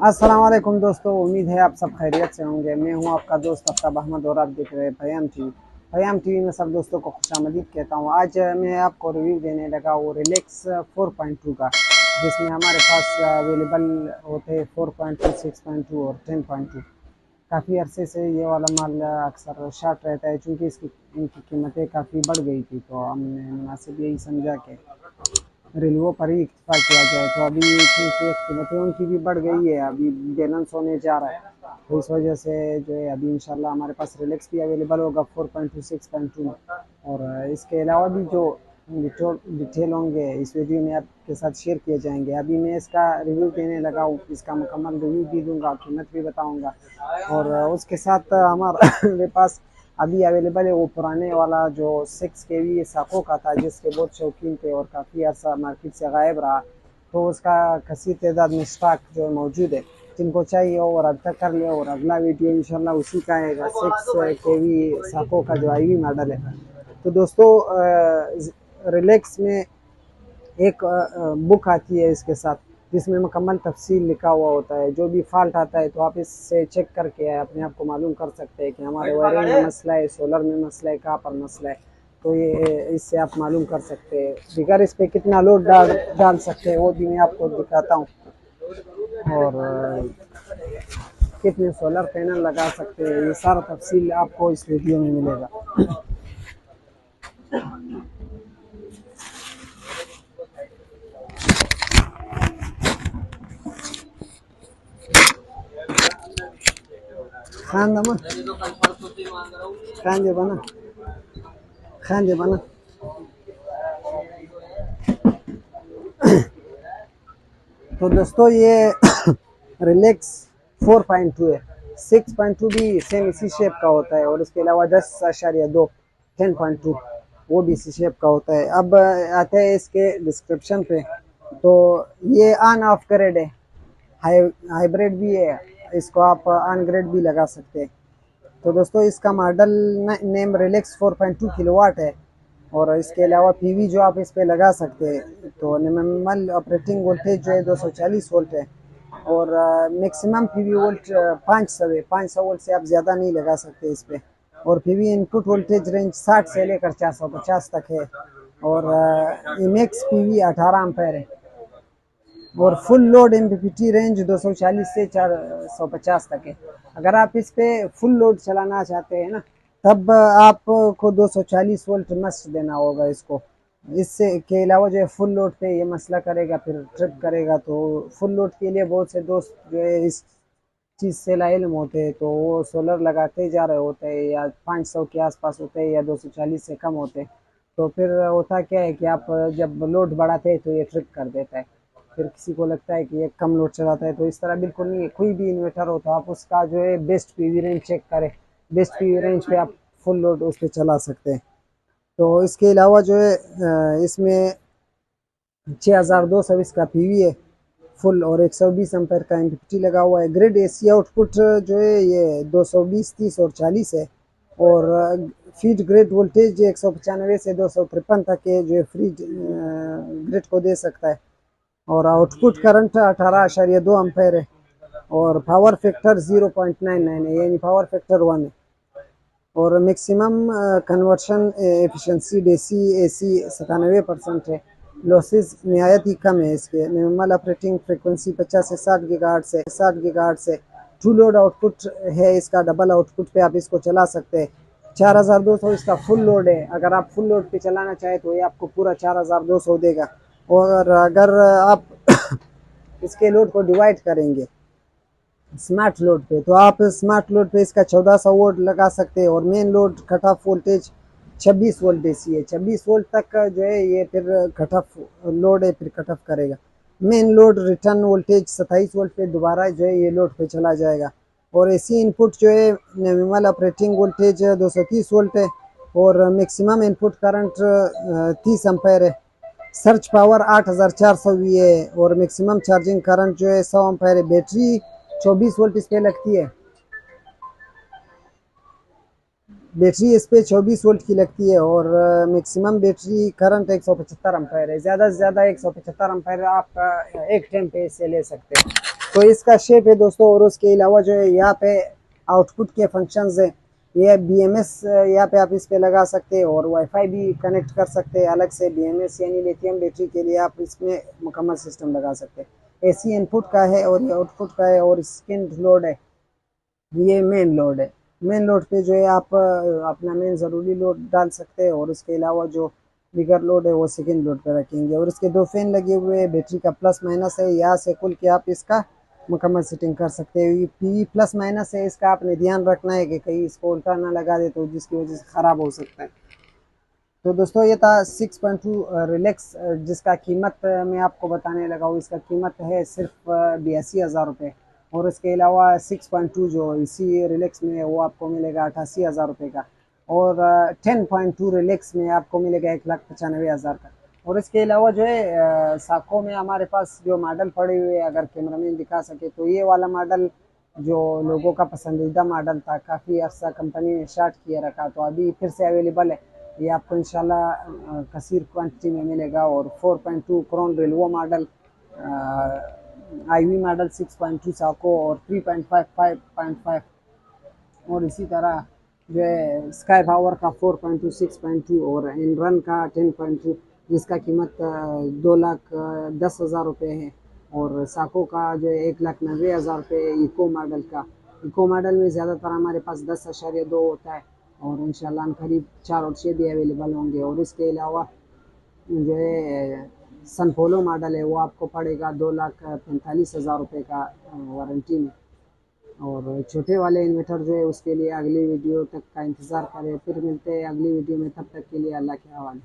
अस्सलाम वालेकुम दोस्तों, उम्मीद है आप सब खैरियत से होंगे। मैं हूं आपका दोस्त आफ्ताब अहमद और आप देख रहे हैं पयाम टीवी। पयाम टीवी में सब दोस्तों को खुशामदीद कहता हूं। आज मैं आपको रिव्यू देने लगा वो रिलैक्स 4.2 का, जिसमें हमारे पास अवेलेबल होते हैं 4.2, 6.2 और 10.2। काफ़ी अरसे से ये वाला माल अक्सर शार्ट रहता है, चूँकि इनकी कीमतें काफ़ी बढ़ गई थी, तो हमने मुनासिब यही समझा कि रेलवों पर ही इक्तफा किया जाए। तो अभी क्योंकि कीमतें उनकी भी बढ़ गई है, अभी बैलेंस होने जा रहा है, तो इस वजह से जो है अभी इंशाल्लाह हमारे पास रिलैक्स भी अवेलेबल होगा 4.2, 6.2 में। और इसके अलावा भी जो डिटेल होंगे इस वीडियो में आपके साथ शेयर किए जाएंगे। अभी मैं इसका रिव्यू देने लगा हूँ, इसका मुकम्मल रिव्यू भी दूंगा, कीमत भी बताऊँगा। और उसके साथ हमारे पास अभी अवेलेबल है वो पुराने वाला जो 6 kV साखों का था, जिसके बहुत शौकीन थे और काफ़ी अर्सा मार्केट से गायब रहा। तो उसका कसी तादाद में स्टॉक जो मौजूद है, जिनको चाहिए और रब्ता कर लिया। और अगला वीडियो इंशाल्लाह उसी का आएगा, 6 kV साखों का जो IV मॉडल है। तो दोस्तों रिलैक्स में एक बुक आती है इसके साथ, जिसमें मुकम्मल तफसील लिखा हुआ होता है। जो भी फॉल्ट आता है तो आप इससे चेक करके अपने आप को मालूम कर सकते हैं कि हमारे वायरिंग में मसला है, सोलर में मसला है, कहाँ पर मसला है। तो ये इससे आप मालूम कर सकते हैं। दिगर इस पर कितना लोड डाल सकते हैं वो भी मैं आपको दिखाता हूँ। और कितने सोलर पैनल लगा सकते हैं, ये सारा तफसील आपको इस वीडियो में मिलेगा। खान खान बना खान बना। तो दोस्तों ये रिलैक्स 4.2 है। 6.2 भी सेम इसी शेप का होता है, और इसके अलावा 10.2 10.2 वो भी इसी शेप का होता है। अब आते हैं इसके डिस्क्रिप्शन पे। तो ये ऑन ऑफ ग्रेड है, हाइब्रिड भी है, इसको आप ऑन ग्रेड भी लगा सकते हैं। तो दोस्तों इसका मॉडल नेम रिलैक्स 4.2 किलोवाट है। और इसके अलावा पीवी जो आप इस पे लगा सकते हैं, तो नॉर्मल ऑपरेटिंग वोल्टेज जो है 240 वोल्ट है। और मैक्सिमम पीवी वोल्ट 500 है। 500 वोल्ट से आप ज़्यादा नहीं लगा सकते इस पे। और पीवी इनपुट वोल्टेज रेंज 60 से लेकर 450 तक है। और इमेक्स पीवी 18 एम्पेयर है। और फुल लोड एमपीपीटी रेंज 240 से 450 तक है। अगर आप इस पे फुल लोड चलाना चाहते हैं ना, तब आपको 240 वोल्ट मस्ट देना होगा इसको। इससे के अलावा जो है फुल लोड पे ये मसला करेगा, फिर ट्रिप करेगा। तो फुल लोड के लिए बहुत से दोस्त जो है इस चीज़ से लाइल्म होते हैं, तो वो सोलर लगाते जा रहे होते हैं, या 500 के आसपास होते हैं, या 240 से कम होते हैं। तो फिर होता क्या है कि आप जब लोड बढ़ाते हैं तो ये ट्रिप कर देता है। फिर किसी को लगता है कि ये कम लोड चलाता है, तो इस तरह बिल्कुल नहीं है। कोई भी इन्वर्टर हो तो आप उसका जो है बेस्ट पीवी रेंज चेक करें। बेस्ट पीवी रेंज पे आप फुल लोड उस पर चला सकते हैं। तो इसके अलावा जो है इसमें 6200 इसका पीवी है फुल, और 120 एम्पेयर का एमपीपीटी लगा हुआ है। ग्रिड एसी आउटपुट जो है ये 220, 30 और 40 है। और फीड ग्रिड वोल्टेज 195 से 253 तक है, जो है फ्री ग्रिड को दे सकता है। और आउटपुट करंट 18.2 एम्पेयर है। और पावर फैक्टर 0.99 है, यानी पावर फैक्टर 1 है। और maximum conversion efficiency DC AC 97% है। लॉसेस नहायत ही कम है इसके। नॉर्मल ऑपरेटिंग फ्रिक्वेंसी 50 से 60 गीगाहर्ट्ज़ से टू लोड आउटपुट है इसका। डबल आउटपुट पे आप इसको चला सकते हैं। 4200 इसका फुल लोड है। अगर आप फुल लोड पे चलाना चाहे तो ये आपको पूरा 4200 देगा। और अगर आप इसके लोड को डिवाइड करेंगे स्मार्ट लोड पे, तो आप स्मार्ट लोड पे इसका 1400 वोल्ट लगा सकते हैं। और main load cut off voltage 26 volt DC है। 26 वोल्ट तक का जो है ये फिर कट ऑफ लोड है, फिर कट ऑफ करेगा। Main load return voltage 27 volt पे दोबारा जो है ये लोड पे चला जाएगा। और एसी इनपुट जो है नॉमिनल ऑपरेटिंग वोल्टेज 230 वोल्ट है। और मैक्सिमम इनपुट करंट 30 एम्पेयर है। सर्च पावर 8400 वी है। और मैक्सिमम चार्जिंग करंट जो है 100 एम्पेयर है। बैटरी 24 वोल्ट इस पे लगती है। बैटरी इस पे 24 वोल्ट की लगती है। और मैक्सिमम बैटरी करंट 175 एम्पेयर है। ज़्यादा से ज़्यादा 175 एम्पेयर आप एक टाइम पे इससे ले सकते हैं। तो इसका शेप है दोस्तों। और उसके अलावा जो है यहाँ पे आउटपुट के फंक्शंस है, ये BMS यहाँ पे आप इस पे लगा सकते हैं और वाईफाई भी कनेक्ट कर सकते हैं अलग से। BMS यानी लिथियम बैटरी के लिए आप इसमें मुकम्मल सिस्टम लगा सकते हैं। AC इनपुट का है और ये आउटपुट का है। और स्किन लोड है, ये मेन लोड है। मेन लोड पे जो है आप अपना मेन ज़रूरी लोड डाल सकते हैं और उसके अलावा जो बिगर लोड है वो सेकेंड लोड पे रखेंगे। और इसके दो फैन लगे हुए हैं, बैटरी का प्लस माइनस है, यहाँ से खुल के आप इसका मुकम्मल सेटिंग कर सकते हैं। ये पी प्लस माइनस है, इसका आपने ध्यान रखना है कि कहीं इसको उल्टा ना लगा दे तो जिसकी वजह से ख़राब हो सकता है। तो दोस्तों ये था 6.2 रिलैक्स, जिसका कीमत मैं आपको बताने लगा हूँ। इसका कीमत है सिर्फ 82,000 रुपये। और इसके अलावा 6.2 जो इसी रिलैक्स में है वो आपको मिलेगा 88,000 रुपये का। और 10.2 रिलैक्स में आपको मिलेगा 1,95,000 का। और इसके अलावा जो है साखो में हमारे पास जो मॉडल पड़े हुए हैं, अगर कैमरामैन दिखा सके तो ये वाला मॉडल जो लोगों का पसंदीदा मॉडल था, काफ़ी अर्सा कंपनी ने स्टार्ट किया रखा, तो अभी फिर से अवेलेबल है। ये आपको इंशाल्लाह कसीर क्वांटिटी में मिलेगा। और 4.2 क्रोन रेलवो मॉडल, IV मॉडल 6.2 साको और 3.5 5.5। और इसी तरह जो है स्काई पावर का 4.2 6.2 और एनरन का 10.2, जिसका कीमत 2,10,000 रुपये है। और साको का जो है 1,90,000 रुपये इको मॉडल का। इको मॉडल में ज़्यादातर हमारे पास 10.2 होता है और इंशाल्लाह हम करीब 4 और 6 भी अवेलेबल होंगे। और इसके अलावा जो है सनपोलो मॉडल है वो आपको पड़ेगा 2,45,000 रुपये का वारंटी में। और छोटे वाले इन्वर्टर जो है उसके लिए अगली वीडियो तक का इंतज़ार करें। फिर मिलते हैं अगली वीडियो में, तब तक के लिए अल्लाह के हवाले।